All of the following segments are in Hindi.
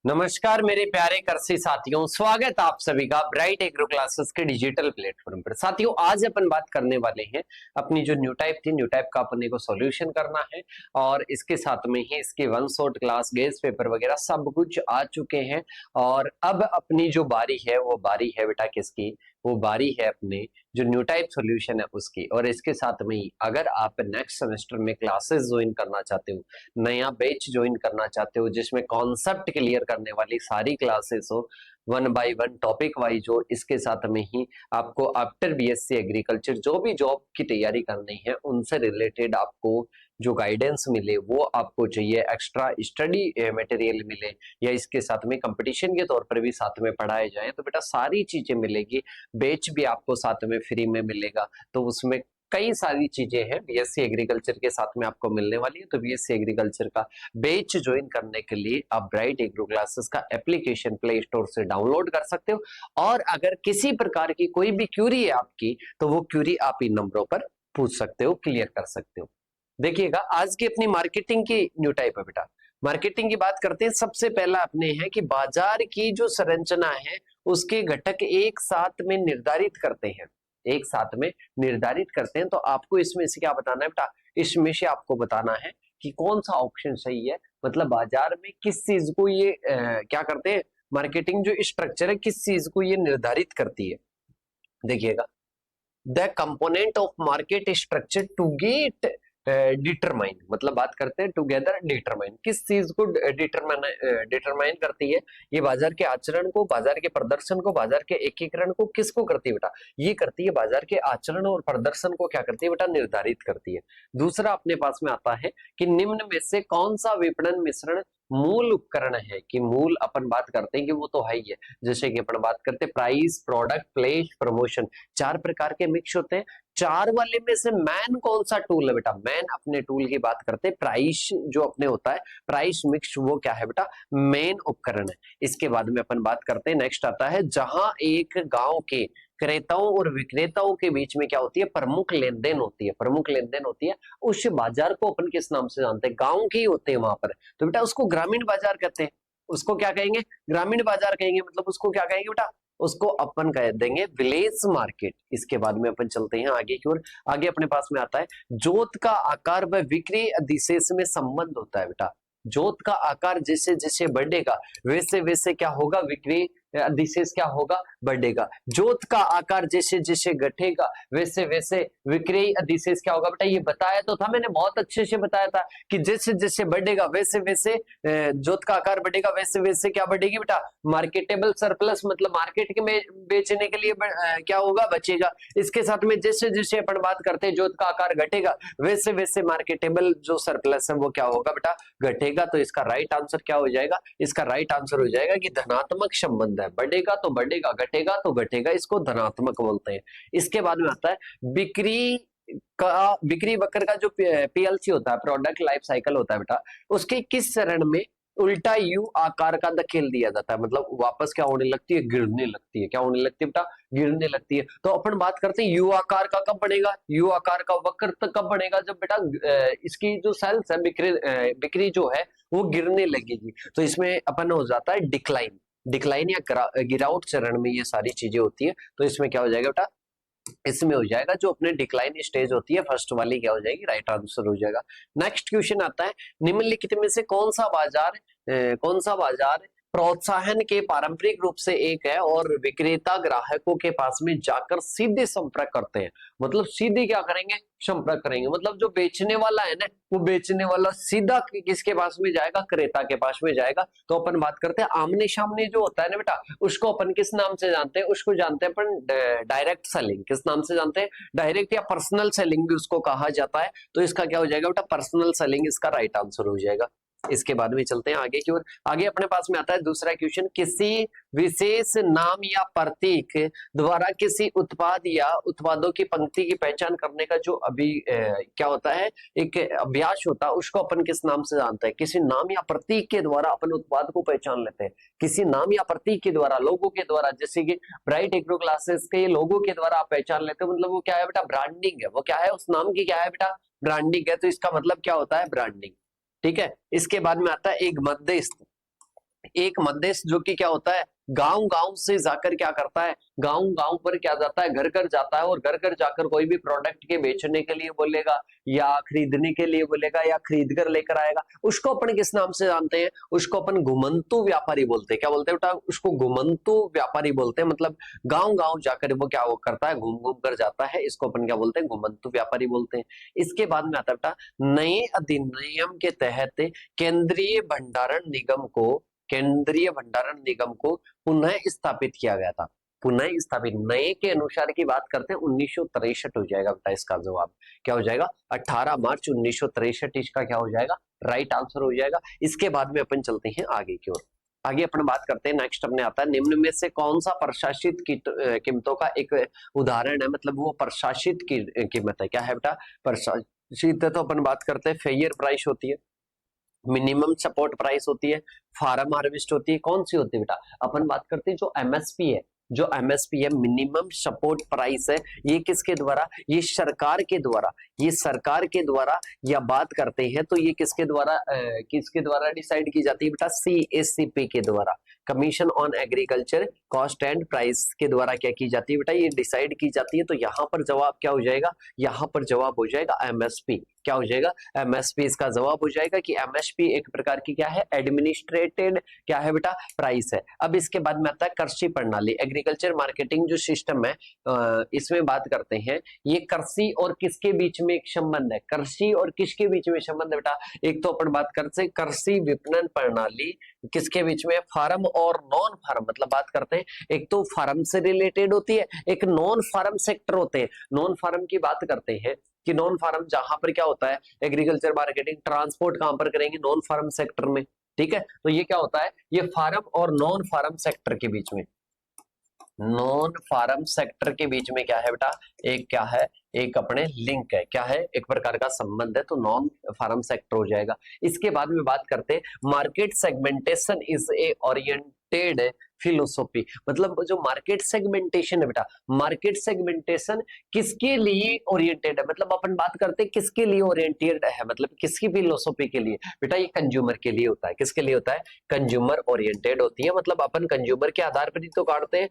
नमस्कार मेरे प्यारे कृषि साथियों, स्वागत आप सभी का ब्राइट एग्रो क्लासेस के डिजिटल प्लेटफॉर्म पर। साथियों, आज अपन बात करने वाले हैं अपनी जो न्यू टाइप थी, न्यू टाइप का अपने को सॉल्यूशन करना है और इसके साथ में ही इसके one shot class, guess paper वगैरह सब कुछ आ चुके हैं। और अब अपनी जो बारी है वो बारी है बेटा किसकी? वो बारी है अपने जो न्यू टाइप सॉल्यूशन है उसकी। और इसके साथ में ही अगर आप नेक्स्ट सेमेस्टर में क्लासेस ज्वाइन करना चाहते हो, नया बैच ज्वाइन करना चाहते हो जिसमें कॉन्सेप्ट क्लियर करने वाली सारी क्लासेस हो, one by one topic wise हो, इसके साथ में ही आपको आफ्टर बीएससी एग्रीकल्चर जो भी जॉब की तैयारी करनी है उनसे रिलेटेड आपको जो गाइडेंस मिले वो आपको चाहिए, एक्स्ट्रा स्टडी मटेरियल मिले या इसके साथ में कंपटीशन के तौर पर भी साथ में पढ़ाए जाए, तो बेटा सारी चीजें मिलेगी। बैच भी आपको साथ में फ्री में मिलेगा। तो उसमें कई सारी चीजें हैं बीएससी एग्रीकल्चर के साथ में आपको मिलने वाली है। तो बीएससी एग्रीकल्चर का बैच ज्वाइन करने के लिए आप ब्राइट एग्रो क्लासेस का एप्लीकेशन प्ले स्टोर से डाउनलोड कर सकते हो। और अगर किसी प्रकार की कोई भी क्यूरी है आपकी, तो वो क्यूरी आप इन नंबरों पर पूछ सकते हो, क्लियर कर सकते हो। देखिएगा, आज की अपनी मार्केटिंग की न्यू टाइप है बेटा। मार्केटिंग की बात करते हैं, सबसे पहला अपने है कि बाजार की जो संरचना है उसके घटक एक साथ में निर्धारित करते हैं, एक साथ में निर्धारित करते हैं। तो आपको इसमें से क्या बताना है बेटा? इसमें से आपको बताना है कि कौन सा ऑप्शन सही है, मतलब बाजार में किस चीज को ये क्या करते हैं, मार्केटिंग जो स्ट्रक्चर है किस चीज को ये निर्धारित करती है। देखिएगा, the component of market structure to get determine, मतलब बात करते हैं टुगेदर डिटरमाइन, किस चीज को डिटरमाइन करती है? ये बाजार के आचरण को, बाजार के प्रदर्शन को, बाजार के एकीकरण को किसको करती है बेटा? ये करती है बाजार के आचरण और प्रदर्शन को क्या करती है बेटा? निर्धारित करती है। दूसरा अपने पास में आता है कि निम्न में से कौन सा विपणन मिश्रण मूल उपकरण है? कि मूल अपन बात करते हैं कि वो तो है ही है, जैसे कि अपन बात करते हैं प्राइस, प्रोडक्ट, प्लेस, प्रमोशन, चार प्रकार के मिक्स होते हैं। चार वाले में से मैन कौन सा टूल है बेटा? मैन अपने टूल की बात करते हैं, प्राइस जो अपने होता है, प्राइस मिक्स, वो क्या है बेटा? मेन उपकरण है। इसके बाद में अपन बात करते हैं, नेक्स्ट आता है जहां एक गांव के क्रेताओं और विक्रेताओं के बीच में क्या होती है? प्रमुख लेन देन होती है, प्रमुख लेन देन होती है। उस बाजार को अपन किस नाम से जानते हैं? गांव के ही होते हैं वहां पर, तो बेटा उसको ग्रामीण बाजार कहते हैं। उसको क्या कहेंगे? ग्रामीण बाजार कहेंगे। मतलब उसको क्या कहेंगे बेटा? उसको अपन कह देंगे विलेज मार्केट। इसके बाद में अपन चलते हैं आगे की ओर। आगे अपने पास में आता है जोत का आकार व विक्रय अधिशेष में संबंध होता है बेटा। जोत का आकार जैसे जैसे बढ़ेगा वैसे वैसे क्या होगा? विक्रय अधिशेष क्या होगा? बढ़ेगा। जोत का आकार जैसे जैसे घटेगा वैसे वैसे विक्रय अधिशेष क्या होगा बेटा? ये बताया तो था मैंने, बहुत अच्छे से बताया था कि जैसे जैसे बढ़ेगा वैसे वैसे जोत का आकार बढ़ेगा वैसे वैसे क्या बढ़ेगी बेटा? मार्केटेबल सरप्लस, मतलब मार्केट में बेचने के लिए क्या होगा? बचेगा। इसके साथ में जैसे जैसे अपन बात करते हैं जोत का आकार घटेगा वैसे वैसे मार्केटेबल जो सरप्लस है वो क्या होगा बेटा? घटेगा। तो इसका राइट आंसर क्या हो जाएगा? इसका राइट आंसर हो जाएगा कि धनात्मक संबंध है। बढ़ेगा तो बढ़ेगा, घटेगा तो घटेगा, इसको धनात्मक बोलते हैं। इसके बाद में आता है बिक्री वक्र का जो पीएलसी होता है, प्रोडक्ट लाइफ साइकिल होता है बेटा, उसके किस चरण में उल्टा यू आकार का धकेल दिया जाता है? मतलब वापस क्या होने लगती है? गिरने लगती है। क्या होने लगती है बेटा? गिरने लगती है। तो अपन बात करते हैं यू आकार का कब बढ़ेगा, यू आकार का वक्र तक कब बढ़ेगा? जब बेटा इसकी जो सेल्स है, बिक्री जो है वो गिरने लगेगी। तो इसमें अपन हो जाता है डिक्लाइन, डिक्लाइन या गिरावट चरण में ये सारी चीजें होती है। तो इसमें क्या हो जाएगा बेटा? इसमें हो जाएगा जो अपने डिक्लाइन स्टेज होती है फर्स्ट वाली, क्या हो जाएगी? राइट आंसर हो जाएगा। नेक्स्ट क्वेश्चन आता है, निम्नलिखित में से कौन सा बाजार प्रोत्साहन के पारंपरिक रूप से एक है और विक्रेता ग्राहकों के पास में जाकर सीधे संपर्क करते हैं? मतलब सीधे क्या करेंगे? संपर्क करेंगे। मतलब जो बेचने वाला है ना, वो बेचने वाला सीधा किसके पास में जाएगा? क्रेता के पास में जाएगा। तो अपन बात करते हैं आमने सामने जो होता है ना बेटा, उसको अपन किस नाम से जानते हैं? उसको जानते हैं अपन डायरेक्ट सेलिंग। किस नाम से जानते हैं? डायरेक्ट या पर्सनल सेलिंग भी उसको कहा जाता है। तो इसका क्या हो जाएगा बेटा? पर्सनल सेलिंग इसका राइट आंसर हो जाएगा। इसके बाद में चलते हैं आगे की ओर। आगे अपने पास में आता है दूसरा क्वेश्चन, किसी विशेष नाम या प्रतीक द्वारा किसी उत्पाद या उत्पादों की पंक्ति की पहचान करने का जो अभी क्या होता है, एक अभ्यास होता है, उसको अपन किस नाम से जानते हैं? किसी नाम या प्रतीक के द्वारा अपन उत्पाद को पहचान लेते हैं। किसी नाम या प्रतीक के द्वारा, लोगों के द्वारा, जैसे कि ब्राइट एग्रो क्लासेस के लोगों के द्वारा आप पहचान लेते हो। मतलब वो क्या है बेटा? ब्रांडिंग है। वो क्या है? उस नाम की क्या है बेटा? ब्रांडिंग है। तो इसका मतलब क्या होता है? ब्रांडिंग। ठीक है। इसके बाद में आता है एक मध्यस्थ, एक मध्यस्थ जो कि क्या होता है, गांव गांव से जाकर क्या करता है, गांव गांव पर क्या जाता है, घर घर जाता है और घर घर जाकर कोई भी प्रोडक्ट के बेचने के लिए बोलेगा या खरीदने के लिए बोलेगा या खरीद कर लेकर आएगा, उसको अपन किस नाम से जानते हैं, उसको अपन घुमंतु व्यापारी बोलते हैं। क्या बोलते हैं बेटा, उसको घुमंतु व्यापारी बोलते हैं। मतलब गांव गांव जाकर वो क्या वो करता है, घूम घूम कर जाता है, इसको अपन क्या बोलते हैं, घुमंतु व्यापारी बोलते हैं। इसके बाद में आता है बेटा, नए अधिनियम के तहत केंद्रीय भंडारण निगम को पुनः स्थापित किया गया था। पुनः स्थापित, नए के अनुसार की बात करते हैं 1963 हो जाएगा बेटा इसका जवाब। क्या हो जाएगा, 18 मार्च 1963 इसका क्या हो जाएगा, राइट आंसर हो जाएगा। इसके बाद में अपन चलते हैं आगे की ओर। आगे अपन बात करते हैं, नेक्स्ट अपने आता है, निम्न में से कौन सा प्रशासित कीमतों का एक उदाहरण है, मतलब वो प्रशासित की कीमत है। क्या है बेटा, प्रशासित है तो अपन बात करते हैं फेयर प्राइस होती है, मिनिमम सपोर्ट प्राइस होती है, फार्म हार्वेस्ट होती है, कौन सी होती है बेटा, अपन बात करते हैं जो एमएसपी है, जो एमएसपी है मिनिमम सपोर्ट प्राइस है, ये किसके द्वारा, ये सरकार के द्वारा, ये सरकार के द्वारा या बात करते हैं तो ये किसके द्वारा डिसाइड की जाती है बेटा, सीएससीपी के द्वारा, commission on agriculture cost and price के द्वारा क्या की जाती है बेटा, ये डिसाइड की जाती है। तो यहाँ पर जवाब क्या हो जाएगा, यहाँ पर जवाब हो जाएगा एमएसपी। क्या हो जाएगा, एमएसपी इसका जवाब हो जाएगा कि एमएसपी एक प्रकार की क्या है, एडमिनिस्ट्रेटेड क्या है बेटा, प्राइस है। अब इसके बाद में आता है कृषि प्रणाली, एग्रीकल्चर मार्केटिंग जो सिस्टम है, इसमें बात करते हैं ये कृषि और किसके बीच में एक संबंध है, कृषि और किसके बीच में संबंध है बेटा, एक तो अपन बात करते हैं कृषि विपणन प्रणाली किसके बीच में, फार्म और नॉन फार्म, मतलब बात करते हैं एक तो फार्म से रिलेटेड होती है, एक नॉन फार्म सेक्टर होते हैं। नॉन फार्म की बात करते हैं कि नॉन फार्म जहां पर क्या होता है, एग्रीकल्चर मार्केटिंग ट्रांसपोर्ट कहां पर करेंगे, नॉन फार्म सेक्टर में, ठीक है। तो ये क्या होता है, ये फार्म और नॉन फार्म सेक्टर के बीच में, नॉन फार्म सेक्टर के बीच में क्या है बेटा, एक क्या है, एक अपने लिंक है, क्या है, एक प्रकार का संबंध है, तो नॉन फार्म सेक्टर हो जाएगा। इसके बाद में बात करते हैं market segmentation is a oriented philosophy, मतलब जो मार्केट सेगमेंटेशन है बेटा, मार्केट सेगमेंटेशन किसके लिए ओरिएंटेड है, मतलब अपन बात करते हैं किसके लिए ओरिएंटेड है, मतलब किसकी फिलोसॉफी के लिए बेटा, ये कंज्यूमर के लिए होता है। किसके लिए होता है, कंज्यूमर ओरिएंटेड होती है, मतलब अपन कंज्यूमर के आधार पर ही तो काटते हैं,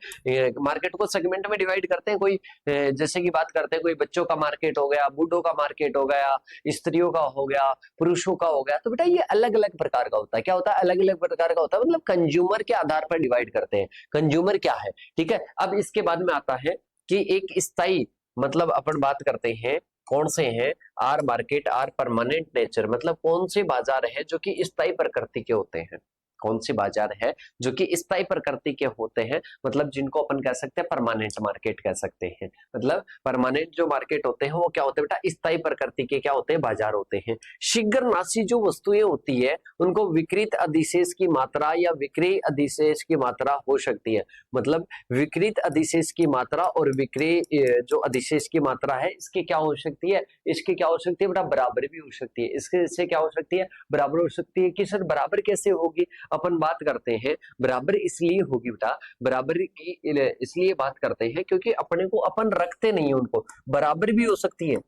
मार्केट को सेगमेंट में डिवाइड करते हैं। कोई जैसे कि बात करते हैं कोई बच्चों का मार्केट हो गया, बूढ़ों का मार्केट हो गया, स्त्रियों का हो गया, पुरुषों का हो गया, तो बेटा ये अलग अलग प्रकार का होता है। क्या होता है, अलग अलग प्रकार का होता है, मतलब कंज्यूमर के आधार पर डिवाइड करते हैं, कंज्यूमर क्या है, ठीक है। अब इसके बाद में आता है कि एक स्थायी, मतलब अपन बात करते हैं कौन से हैं, are market, are permanent nature, मतलब कौन से बाजार है जो कि स्थायी प्रकृति के होते हैं, कौन सी बाजार है जो कि स्थायी प्रकृति के होते हैं, मतलब जिनको अपन कह सकते हैं परमानेंट मार्केट कह सकते हैं। मतलब परमानेंट जो मार्केट होते हैं वो क्या होते हैं बेटा, स्थायी प्रकृति के क्या होते हैं, बाजार होते हैं। शीघ्रनाशी जो वस्तुएं होती है उनको विकृत अधिशेष की मात्रा या विक्रय अधिशेष की मात्रा हो सकती है, मतलब विकृत अधिशेष की मात्रा और विक्रय जो अधिशेष की मात्रा है इसकी क्या हो सकती है, इसकी क्या हो सकती है बेटा, बराबर भी हो सकती है। इससे क्या हो सकती है, बराबर हो सकती है। कि सर बराबर कैसे होगी, अपन बात करते हैं बराबर इसलिए होगी बेटा, बराबर की इसलिए बात करते हैं क्योंकि अपने को अपन रखते नहीं है उनको, बराबर भी हो सकती है,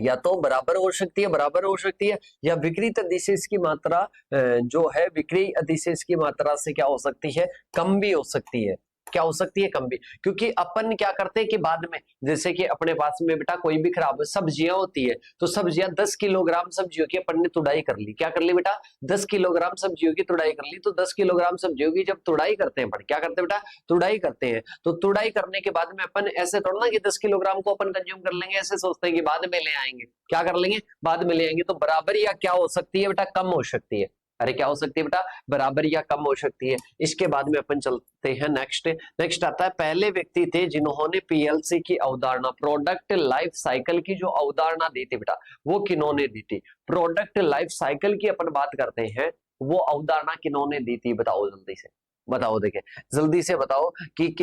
या तो बराबर हो सकती है, बराबर हो सकती है, या विकृत अधिशेष की मात्रा जो है विक्रय अधिशेष की मात्रा से क्या हो सकती है, कम भी हो सकती है। क्या हो सकती है, कम भी, क्योंकि अपन क्या करते हैं कि बाद में जैसे कि अपने पास में बेटा कोई भी खराब सब्जियां होती है, तो सब्जियां 10 किलोग्राम सब्जियों की अपन ने तुड़ाई कर ली, क्या कर ली बेटा, 10 किलोग्राम सब्जियों की तुड़ाई कर ली। तो 10 किलोग्राम सब्जियों की जब तुड़ाई करते हैं अपन, क्या करते हैं बेटा, तुड़ाई करते हैं, तो तुड़ाई करने के बाद में अपन ऐसे थोड़ा ना कि 10 किलोग्राम को अपन कंज्यूम कर लेंगे, ऐसे सोचते हैं कि बाद में ले आएंगे, क्या कर लेंगे, बाद में ले आएंगे। तो बराबर या क्या हो सकती है बेटा, कम हो सकती है। अरे क्या हो सकती है बेटा, बराबर या कम हो सकती है। इसके बाद में अपन चलते हैं नेक्स्ट आता है, पहले व्यक्ति थे जिन्होंने पीएलसी की अवधारणा, प्रोडक्ट लाइफ साइकिल की जो अवधारणा दी थी बेटा, वो किन्होंने दी थी, प्रोडक्ट लाइफ साइकिल की अपन बात करते हैं, वो अवधारणा किन्होंने दी थी, बताओ जल्दी से बताओ, देखे जल्दी से बताओ कि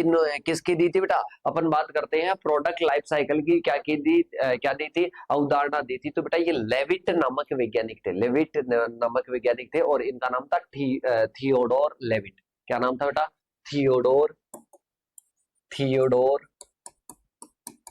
किसकी दी थी बेटा। अपन बात करते हैं प्रोडक्ट लाइफ साइकिल की, क्या दी थी, अवधारणा दी थी। तो बेटा ये लेविट नामक वैज्ञानिक थे, लेविट नामक वैज्ञानिक थे, और इनका नाम था थियोडोर लेविट। क्या नाम था बेटा, थियोडोर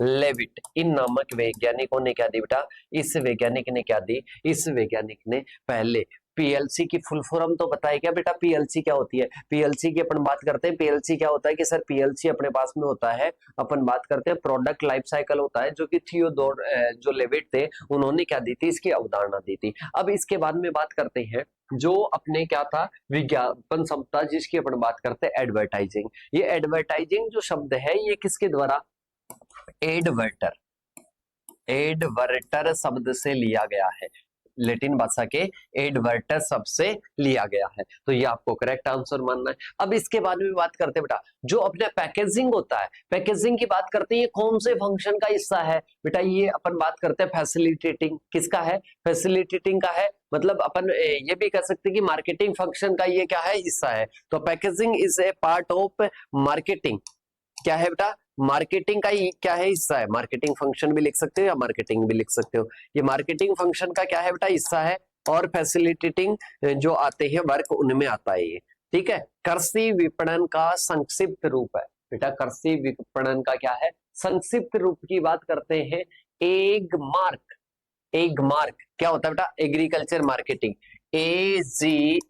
लेविट। इन नामक वैज्ञानिकों ने क्या दी बेटा, इस वैज्ञानिक ने क्या दी, इस वैज्ञानिक ने पहले पीएलसी की फुल फॉर्म तो बताए क्या बेटा, पीएलसी क्या होती है? पीएलसी की अपन बात करते हैं, पीएलसी क्या होता है कि सर पीएलसी अपने पास में होता है, अपन बात करते हैं प्रोडक्ट लाइफ साइकिल होता है, जो कि थियोडोर जो लेविट थे उन्होंने क्या दी थी, इसकी अवधारणा दी थी। अब इसके बाद में बात करते हैं जो अपने क्या था, विज्ञापन क्षमता, जिसकी अपन बात करते हैं एडवर्टाइजिंग। ये एडवर्टाइजिंग जो शब्द है ये किसके द्वारा, एडवर्टर, एडवर्टर शब्द से लिया गया है, लैटिन भाषा के एडवर्टर शब्द से लिया गया है। तो ये आपको करेक्ट आंसर मानना है। अब इसके बाद में बात करते हैं बेटा, जो अपने पैकेजिंग होता है, पैकेजिंग की बात करते हैं, ये कौन से फंक्शन का हिस्सा है बेटा? ये अपन बात करते हैं फैसिलिटेटिंग, किसका है, फैसिलिटेटिंग का है। मतलब अपन ये भी कह सकते हैं कि मार्केटिंग फंक्शन का ये क्या है, हिस्सा है। तो packaging is a part of marketing, क्या है बेटा, मार्केटिंग का ही क्या है, हिस्सा है। मार्केटिंग फंक्शन भी लिख सकते हो या मार्केटिंग भी लिख सकते हो। ये मार्केटिंग फंक्शन का क्या है बेटा, हिस्सा है। और फैसिलिटेटिंग जो आते हैं वर्क, उनमें आता है ये, ठीक है। कृषि विपणन का संक्षिप्त रूप है बेटा, कृषि विपणन का क्या है, संक्षिप्त रूप की बात करते हैं एग मार्क। एग मार्क क्या होता है बेटा, एग्रीकल्चर मार्केटिंग, AGMARK,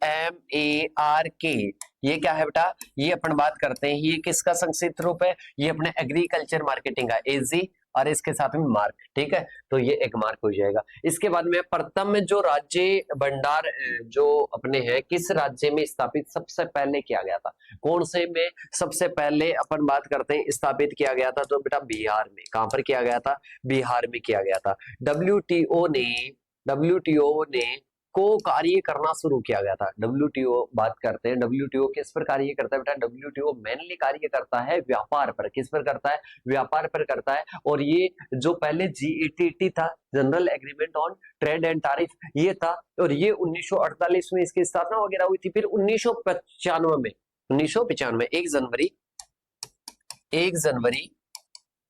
ये क्या है बेटा, ये अपन बात करते हैं, ये किसका संक्षिप्त रूप है, ये अपने एग्रीकल्चर मार्केटिंग का, एजी और इसके साथ में मार्क, ठीक है। तो ये एक मार्क हो जाएगा। इसके बाद में प्रथम जो राज्य भंडार जो अपने हैं, किस राज्य में स्थापित सबसे पहले किया गया था, कौन से में सबसे पहले अपन बात करते हैं स्थापित किया गया था? तो बेटा बिहार में। कहां पर किया गया था, बिहार में किया गया था। डब्ल्यूटीओ ने को कार्य करना शुरू किया गया था। डब्ल्यूटीओ बात करते हैं, डब्ल्यूटीओ किस पर कार्य करता है बेटा, डब्ल्यूटीओ मेनली कार्य करता है व्यापार पर। किस पर करता है, व्यापार पर करता है। और ये जो पहले जीईटीटी था, general agreement on trade and tariff, ये था। और ये 1948 में इसकी स्थापना वगैरह हुई थी। फिर 1995 में, 1995 1 जनवरी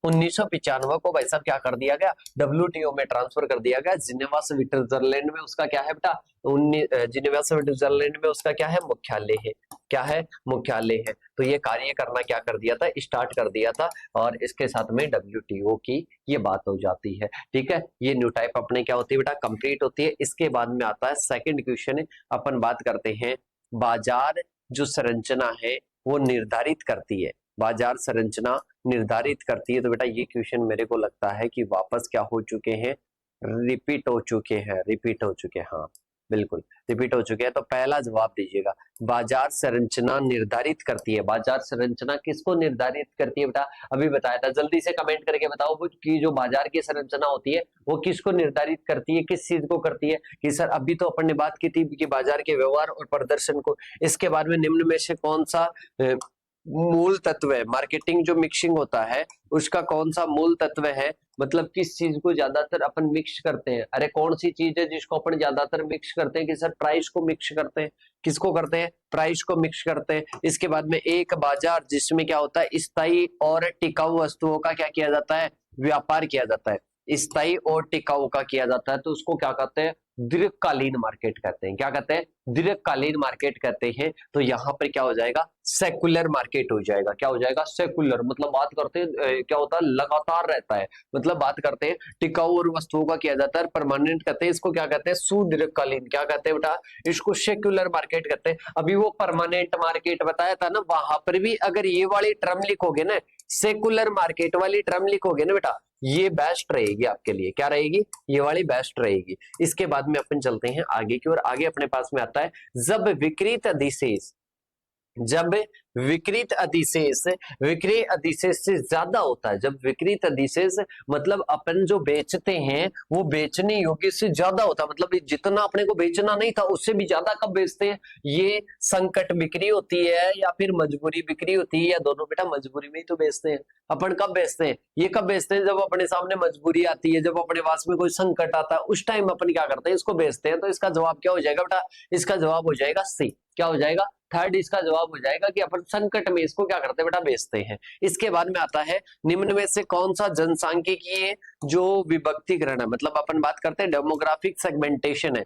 1995 को भाई साहब क्या कर दिया गया, डब्ल्यूटीओ में ट्रांसफर कर दिया गया। जिनेवा स्विट्जरलैंड में उसका क्या है बेटा, जिनेवा स्विट्जरलैंड में उसका क्या है, मुख्यालय है। क्या है, मुख्यालय है। तो ये कार्य करना क्या कर दिया था, स्टार्ट कर दिया था। और इसके साथ में डब्ल्यूटीओ की ये बात हो जाती है, ठीक है। ये न्यू टाइप अपने क्या होती है बेटा, कंप्लीट होती है। इसके बाद में आता है सेकंड क्वेश्चन, अपन बात करते हैं बाजार जो संरचना है वो निर्धारित करती है, बाजार संरचना निर्धारित करती है। तो बेटा ये क्वेश्चन मेरे को लगता है कि वापस क्या हो चुके हैं, रिपीट हो चुके हैं, रिपीट हो चुके हैं, हाँ बिल्कुल रिपीट हो चुके हैं। तो पहला जवाब दीजिएगा, बाजार संरचना निर्धारित करती है। बाजार संरचना किसको निर्धारित करती है बेटा, अभी बताया था। जल्दी से कमेंट करके बताओ कि जो बाजार की संरचना होती है वो किसको निर्धारित करती है, किस चीज को करती है। कि सर अभी तो अपन ने बात की थी कि बाजार के व्यवहार और प्रदर्शन को। इसके बाद में निम्न में से कौन सा मूल तत्व है, मार्केटिंग जो मिक्सिंग होता है उसका कौन सा मूल तत्व है, मतलब किस चीज को ज्यादातर अपन मिक्स करते हैं। अरे कौन सी चीज है जिसको अपन ज्यादातर मिक्स करते हैं, कि सर प्राइस को मिक्स करते हैं। किसको करते हैं, प्राइस को मिक्स करते हैं। इसके बाद में एक बाजार जिसमें क्या होता है, स्थायी और टिकाऊ वस्तुओं का क्या किया जाता है, व्यापार किया जाता है। स्थायी और टिकाऊ का किया जाता है, तो उसको क्या कहते हैं, दीर्घकालीन मार्केट कहते हैं। क्या कहते हैं, दीर्घकालीन मार्केट कहते हैं। तो यहाँ पर क्या हो जाएगा, सेकुलर मार्केट हो जाएगा। क्या हो जाएगा, सेकुलर। मतलब बात करते हैं क्या होता है, लगातार रहता है। मतलब बात करते हैं टिकाऊ और वस्तुओं का किया जाता है, परमानेंट कहते हैं इसको। क्या कहते हैं, सुदीर्घकालीन। क्या कहते हैं बेटा, इसको सेकुलर मार्केट कहते हैं। अभी वो परमानेंट मार्केट बताया था ना, वहां पर भी अगर ये वाली टर्म लिखोगे ना, सेकुलर मार्केट वाली टर्म लिखोगे ना बेटा, ये बेस्ट रहेगी आपके लिए। क्या रहेगी, ये वाली बेस्ट रहेगी। इसके बाद में अपन चलते हैं आगे की ओर। आगे अपने पास में आता है, जब विक्रीत अधिशेष, जब विक्रीत अधिशेष विक्रय अधिशेष से ज्यादा होता है। जब विक्रीत अधिशेष मतलब अपन जो बेचते हैं वो बेचने योग्य से ज्यादा होता है, मतलब जितना अपने को बेचना नहीं था उससे भी ज्यादा कब बेचते हैं, ये संकट बिक्री होती है या फिर मजबूरी बिक्री होती है, या दोनों। बेटा मजबूरी में ही तो बेचते हैं अपन। कब बेचते हैं, ये कब बेचते हैं, जब अपने सामने मजबूरी आती है, जब अपने पास में कोई संकट आता है, उस टाइम अपन क्या करते हैं, इसको बेचते हैं। तो इसका जवाब क्या हो जाएगा बेटा, इसका जवाब हो जाएगा सी। क्या हो जाएगा, थर्ड इसका जवाब हो जाएगा कि अपन संकट में इसको क्या करते हैं बेटा, बेचते हैं। इसके बाद में आता है, निम्न में से कौन सा जनसांख्यिकीय जो विभक्तिकरण है, मतलब अपन बात करते हैं डेमोग्राफिक सेगमेंटेशन है।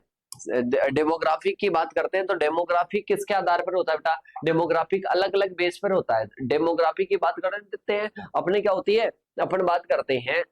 डेमोग्राफिक की बात करते हैं तो डेमोग्राफिक किसके आधार पर होता है बेटा, डेमोग्राफिक अलग अलग बेस पर होता है। डेमोग्राफिक की बात कर देते हैं अपने, क्या होती है, अपन बात करते हैं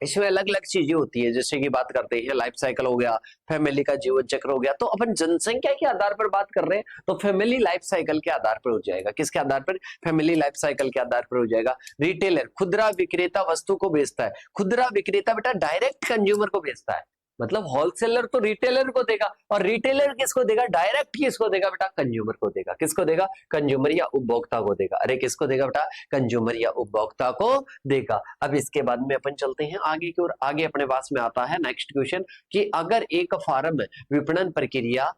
इसमें अलग अलग चीजें होती है, जैसे कि बात करते हैं लाइफ साइकिल हो गया, फैमिली का जीवन चक्र हो गया। तो अपन जनसंख्या के आधार पर बात कर रहे हैं तो फैमिली लाइफ साइकिल के आधार पर हो जाएगा। किसके आधार पर? फैमिली लाइफ साइकिल के आधार पर हो जाएगा। रिटेलर, खुदरा विक्रेता वस्तु को बेचता है। खुदरा विक्रेता बेटा डायरेक्ट कंज्यूमर को बेचता है, मतलब होलसेलर तो रिटेलर को देगा, और रिटेलर किसको देगा? डायरेक्ट किसको देगा बेटा? कंज्यूमर को देगा। किसको देगा? कंज्यूमर या उपभोक्ता को देगा। अरे किसको देगा बेटा? कंज्यूमर या उपभोक्ता को देगा। अब इसके बाद में अपन चलते हैं आगे की ओर। आगे अपने पास में आता है नेक्स्ट क्वेश्चन कि अगर एक फर्म विपणन प्रक्रिया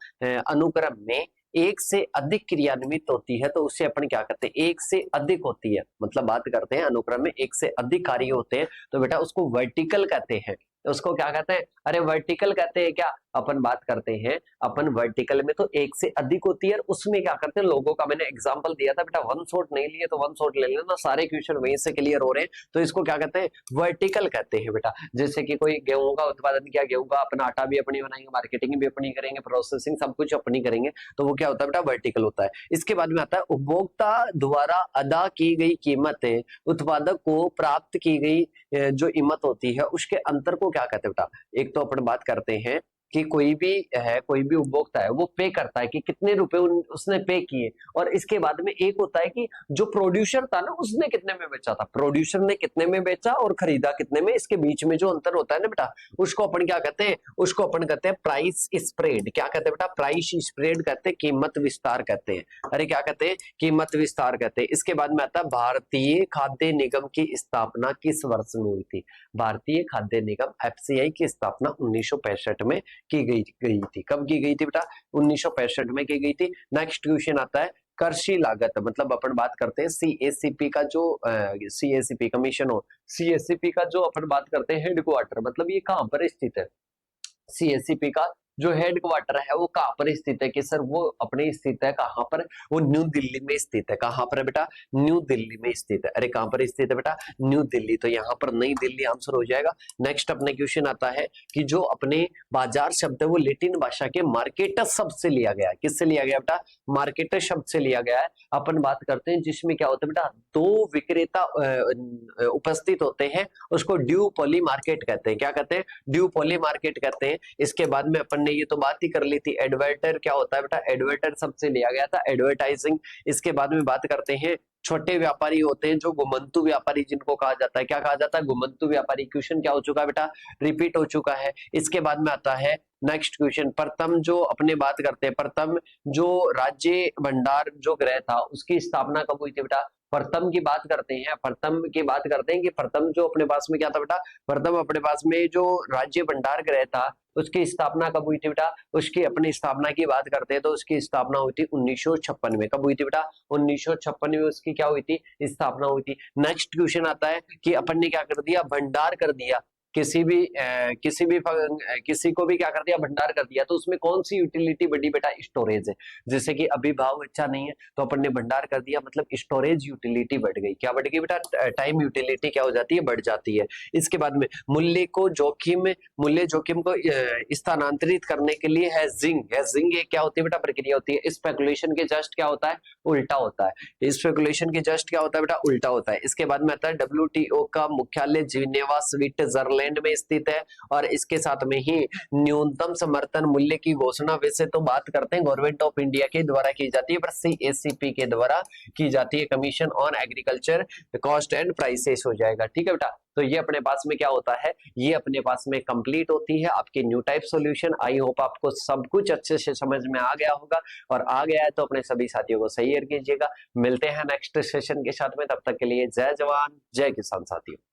अनुक्रम में एक से अधिक क्रियान्वित होती है तो उससे अपन क्या करते हैं? एक से अधिक होती है, मतलब बात करते हैं अनुक्रम में एक से अधिक कार्य होते हैं तो बेटा उसको वर्टिकल कहते हैं। तो उसको क्या कहते हैं? अरे वर्टिकल कहते हैं क्या? अपन बात करते हैं, अपन वर्टिकल में तो एक से अधिक होती है, उसमें क्या करते हैं? लोगों का मैंने एग्जांपल दिया था बेटा, वन शॉट नहीं लिए तो वन शॉट ले लेना, सारे क्वेश्चन वहीं से क्लियर हो रहे हैं। तो इसको क्या कहते हैं? वर्टिकल कहते हैं बेटा। जैसे कि कोई गेहूं का उत्पादन किया, गेहूं का अपना आटा भी अपनी बनाएंगे, मार्केटिंग भी अपनी करेंगे, प्रोसेसिंग सब कुछ अपनी करेंगे, तो वो क्या होता है बेटा? वर्टिकल होता है। इसके बाद में आता है उपभोक्ता द्वारा अदा की गई कीमत उत्पादक को प्राप्त की गई जो कीमत होती है उसके अंतर को क्या कहते हैं बेटा? एक तो अपन बात करते हैं कि कोई भी उपभोक्ता है वो पे करता है कि कितने रुपए उसने पे किए, और इसके बाद में एक होता है कि जो प्रोड्यूसर था ना उसने कितने में बेचा था, प्रोड्यूसर ने कितने में बेचा और खरीदा कितने में, इसके बीच में जो अंतर होता है ना बेटा उसको अपन क्या कहते हैं? उसको अपन कहते हैं प्राइस स्प्रेड। क्या कहते हैं बेटा? प्राइस स्प्रेड कहते हैं, कीमत विस्तार कहते हैं। अरे क्या कहते हैं? कीमत विस्तार कहते हैं। इसके बाद में आता है भारतीय खाद्य निगम की स्थापना किस वर्ष में हुई थी? भारतीय खाद्य निगम एफसीआई की स्थापना 1965 में की गई थी। कब की गई थी बेटा? 1965 में की गई थी। नेक्स्ट क्वेश्चन आता है कृषि लागत, मतलब अपन बात करते हैं सीएसीपी का जो सीएसीपी कमीशन हो, सीएसीपी का जो अपन बात करते हैं हेडक्वार्टर, मतलब ये कहां पर स्थित है? सीएसीपी का जो हेडक्वार्टर है वो कहां पर स्थित है? कि सर वो अपने स्थित है कहां पर? वो न्यू दिल्ली में स्थित है। कहां पर है बेटा? न्यू दिल्ली में स्थित है। अरे कहां पर स्थित है बेटा? न्यू दिल्ली। तो यहाँ पर नई दिल्ली आंसर हो जाएगा। नेक्स्ट अपने क्वेश्चन आता है कि जो अपने बाजार शब्द है वो लैटिन भाषा के मार्केटस शब्द से लिया गया है। किससे लिया गया बेटा? मार्केटस शब्द से लिया गया है। अपन बात करते हैं जिसमें क्या होता है बेटा? दो विक्रेता उपस्थित होते हैं, उसको ड्यूपोली मार्केट कहते हैं। क्या कहते हैं? ड्यूपोली मार्केट कहते हैं। इसके बाद में अपन ने ये तो बात ही कर ली थी, एडवर्टर क्या होता है बेटा? एडवर्टर सबसे लिया गया था, एडवर्टाइजिंग। इसके बाद में बात करते हैं छोटे व्यापारी होते हैं जो गुमंतु व्यापारी जिनको कहा जाता है। क्या कहा जाता है? गुमंतु व्यापारी। क्वेश्चन क्या हो चुका है बेटा? रिपीट हो चुका है। इसके बाद में आता है नेक्स्ट क्वेश्चन, प्रथम जो अपने बात करते हैं, प्रथम जो राज्य भंडार जो गृह था उसकी स्थापना कब हुई थी बेटा? प्रथम की बात करते हैं, प्रथम की बात करते हैं कि प्रथम जो अपने पास में क्या था बेटा? प्रथम अपने पास में जो राज्य भंडार गृह था उसकी स्थापना कब हुई थी बेटा? उसकी अपनी स्थापना की बात करते हैं तो उसकी स्थापना हुई थी 1956 में। कब हुई थी बेटा? 1956 में उसकी क्या हुई थी? स्थापना हुई थी। नेक्स्ट क्वेश्चन आता है कि अपन ने क्या कर दिया? भंडार कर दिया। किसी को भी क्या कर दिया? भंडार कर दिया। तो उसमें कौन सी यूटिलिटी बढ़ी बेटा? स्टोरेज है। जैसे कि अभी भाव अच्छा नहीं है तो अपन ने भंडार कर दिया, मतलब स्टोरेज यूटिलिटी बढ़ गई। क्या बढ़ गई बेटा? टाइम यूटिलिटी क्या हो जाती है? बढ़ जाती है। इसके बाद में मूल्य जोखिम को स्थानांतरित करने के लिए हेजिंग ये क्या होती है बेटा? प्रक्रिया होती है। स्पेकुलेशन के जस्ट क्या होता है? उल्टा होता है। स्पेकुलेशन के जस्ट क्या होता है बेटा? उल्टा होता है। इसके बाद में आता है WTO का मुख्यालय जिनेवा स्विट्जरलैंड में स्थित है, और इसके साथ में ही न्यूनतम समर्थन मूल्य की घोषणा वैसे तो बात करते हैं गवर्नमेंट ऑफ इंडिया के द्वारा की जाती है, पर CACP के द्वारा की जाती है, commission on agriculture cost and prices हो जाएगा। ठीक है बेटा? तो ये अपने पास में क्या होता है? ये अपने पास में कंप्लीट होती है आपकी new type solution. I hope आपको सब कुछ अच्छे से समझ में आ गया होगा, और आ गया है तो अपने सभी साथियों को शेयर कीजिएगा। मिलते हैं नेक्स्ट सेशन के साथ में, तब तक के लिए जय जवान जय किसान साथियों।